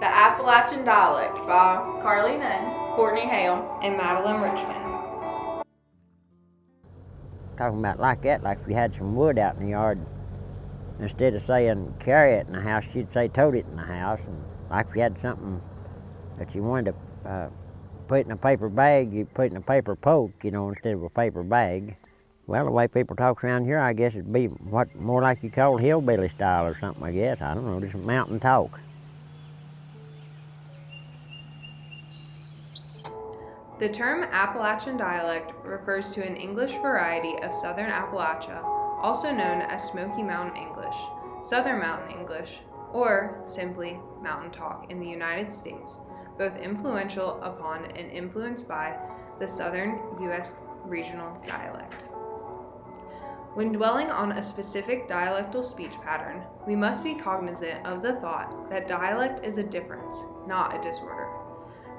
The Appalachian Dialect by Carly Nunn, Courtney Hale, and Madeline Richmond. Talking about like that, like if you had some wood out in the yard, instead of saying carry it in the house, you'd say tote it in the house. And like if you had something that you wanted to put in a paper bag, you put it in a paper poke, instead of a paper bag. Well, the way people talk around here, I guess it'd be what more like you call hillbilly style or something, I guess. I don't know, just mountain talk. The term Appalachian dialect refers to an English variety of Southern Appalachia, also known as Smoky Mountain English, Southern Mountain English, or simply Mountain Talk in the United States, both influential upon and influenced by the Southern U.S. regional dialect. When dwelling on a specific dialectal speech pattern, we must be cognizant of the thought that dialect is a difference, not a disorder.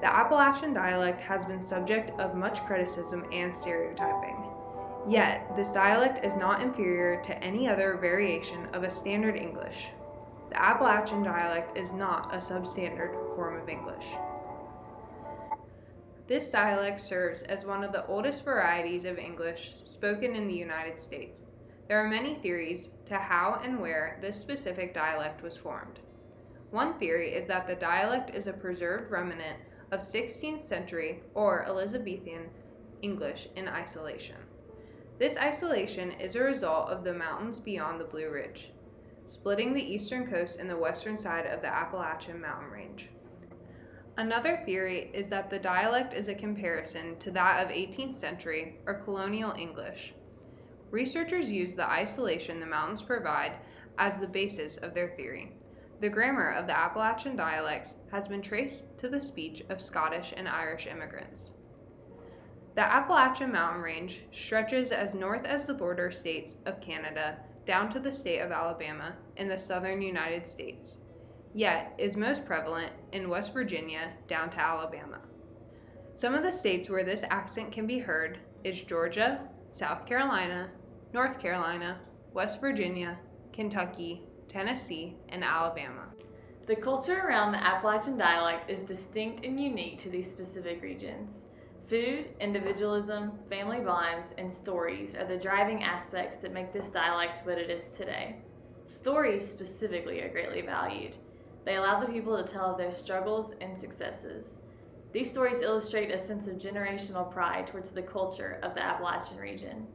The Appalachian dialect has been subject of much criticism and stereotyping. Yet, this dialect is not inferior to any other variation of a standard English. The Appalachian dialect is not a substandard form of English. This dialect serves as one of the oldest varieties of English spoken in the United States. There are many theories to how and where this specific dialect was formed. One theory is that the dialect is a preserved remnant of 16th century or Elizabethan English in isolation. This isolation is a result of the mountains beyond the Blue Ridge, splitting the eastern coast and the western side of the Appalachian mountain range. Another theory is that the dialect is a comparison to that of 18th century or colonial English. Researchers use the isolation the mountains provide as the basis of their theory. The grammar of the Appalachian dialects has been traced to the speech of Scottish and Irish immigrants. The Appalachian mountain range stretches as north as the border states of Canada down to the state of Alabama in the southern United States, yet is most prevalent in West Virginia down to Alabama. Some of the states where this accent can be heard is Georgia, South Carolina, North Carolina, West Virginia, Kentucky, Tennessee, and Alabama. The culture around the Appalachian dialect is distinct and unique to these specific regions. Food, individualism, family bonds, and stories are the driving aspects that make this dialect what it is today. Stories specifically are greatly valued. They allow the people to tell of their struggles and successes. These stories illustrate a sense of generational pride towards the culture of the Appalachian region.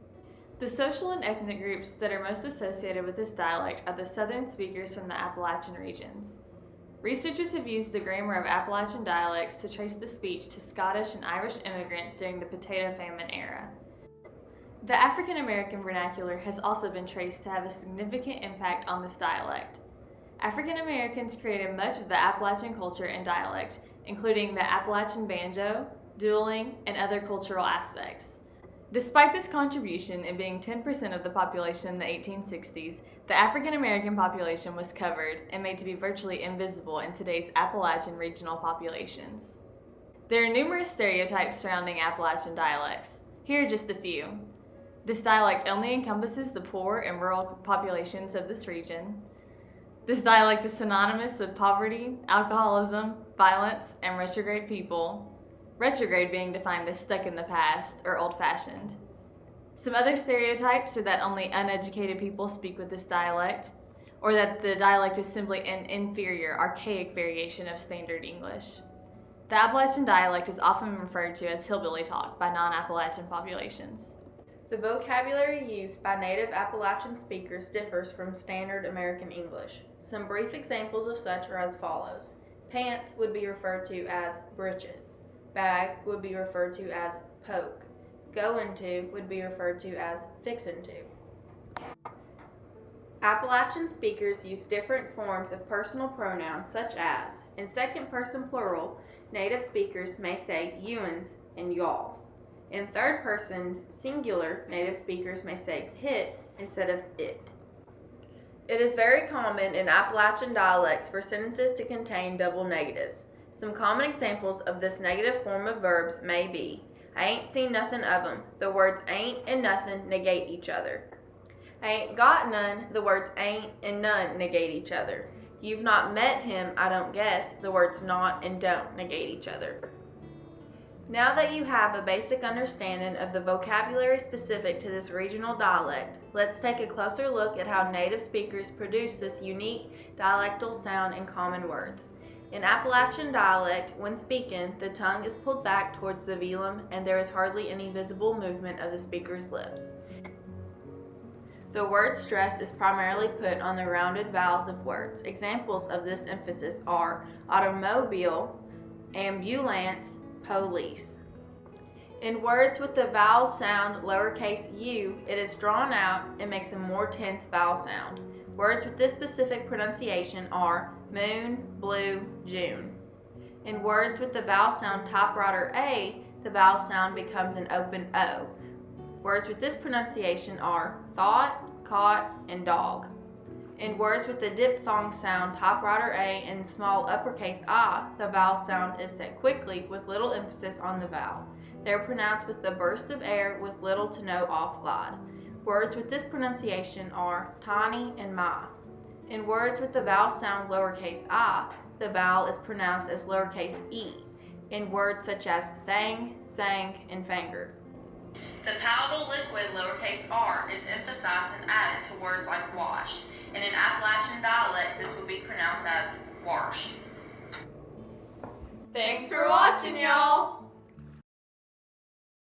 The social and ethnic groups that are most associated with this dialect are the Southern speakers from the Appalachian regions. Researchers have used the grammar of Appalachian dialects to trace the speech to Scottish and Irish immigrants during the potato famine era. The African American vernacular has also been traced to have a significant impact on this dialect. African Americans created much of the Appalachian culture and dialect, including the Appalachian banjo, dueling, and other cultural aspects. Despite this contribution in being 10% of the population in the 1860s, the African American population was covered and made to be virtually invisible in today's Appalachian regional populations. There are numerous stereotypes surrounding Appalachian dialects. Here are just a few. This dialect only encompasses the poor and rural populations of this region. This dialect is synonymous with poverty, alcoholism, violence, and retrograde people. Retrograde being defined as stuck in the past or old-fashioned. Some other stereotypes are that only uneducated people speak with this dialect, or that the dialect is simply an inferior, archaic variation of standard English. The Appalachian dialect is often referred to as hillbilly talk by non-Appalachian populations. The vocabulary used by native Appalachian speakers differs from standard American English. Some brief examples of such are as follows. Pants would be referred to as breeches. Bag would be referred to as poke. Go into would be referred to as fixin' to. Appalachian speakers use different forms of personal pronouns such as, in second person plural, native speakers may say you'ns and y'all. In third person singular, native speakers may say hit instead of it. It is very common in Appalachian dialects for sentences to contain double negatives. Some common examples of this negative form of verbs may be, I ain't seen nothing of 'em. The words ain't and nothing negate each other. I ain't got none. The words ain't and none negate each other. You've not met him, I don't guess. The words not and don't negate each other. Now that you have a basic understanding of the vocabulary specific to this regional dialect, let's take a closer look at how native speakers produce this unique dialectal sound in common words. In Appalachian dialect, when speaking, the tongue is pulled back towards the velum and there is hardly any visible movement of the speaker's lips. The word stress is primarily put on the rounded vowels of words. Examples of this emphasis are automobile, ambulance, police. In words with the vowel sound lowercase u, it is drawn out and makes a more tense vowel sound. Words with this specific pronunciation are moon, blue, June. In words with the vowel sound top right A, the vowel sound becomes an open O. Words with this pronunciation are thought, caught, and dog. In words with the diphthong sound top right A and small uppercase ah, the vowel sound is set quickly with little emphasis on the vowel. They are pronounced with the burst of air with little to no off glide. Words with this pronunciation are tiny and ma. In words with the vowel sound lowercase I, the vowel is pronounced as lowercase e. In words such as thang, sang, and fanger. The palatal liquid lowercase r is emphasized and added to words like wash, and in Appalachian dialect this would be pronounced as wash. Thanks for watching, y'all!